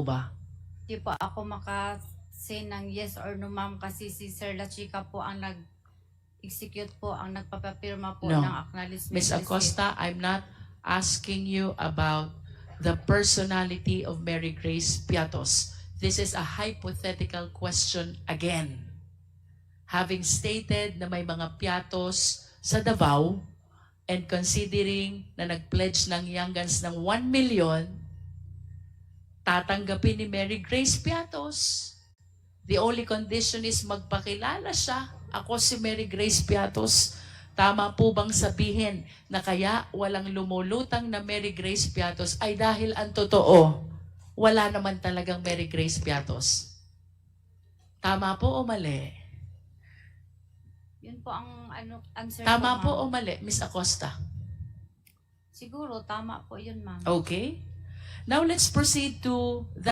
ba? Di po ako maka-say ng yes or no, ma'am, kasi si Sir La Chica po ang nag-execute po, ang nagpapapirma po No. ng acknowledgement Ms. receipt. Acosta, I'm not asking you about the personality of Mary Grace Piatos. This is a hypothetical question again. Having stated na may mga Piatos sa Davao and considering na nag-pledge ng Yangans ng 1 million, tatanggapin ni Mary Grace Piatos. The only condition is magpakilala siya. Ako si Mary Grace Piatos. Tama po bang sabihin na kaya walang lumulutang na Mary Grace Piatos ay dahil ang totoo, wala naman talagang Mary Grace Piatos? Tama po o mali? Yun po ang answer Tama po po, o mali, Miss Acosta? Siguro, tama po yun, ma'am. Okay. Now let's proceed to the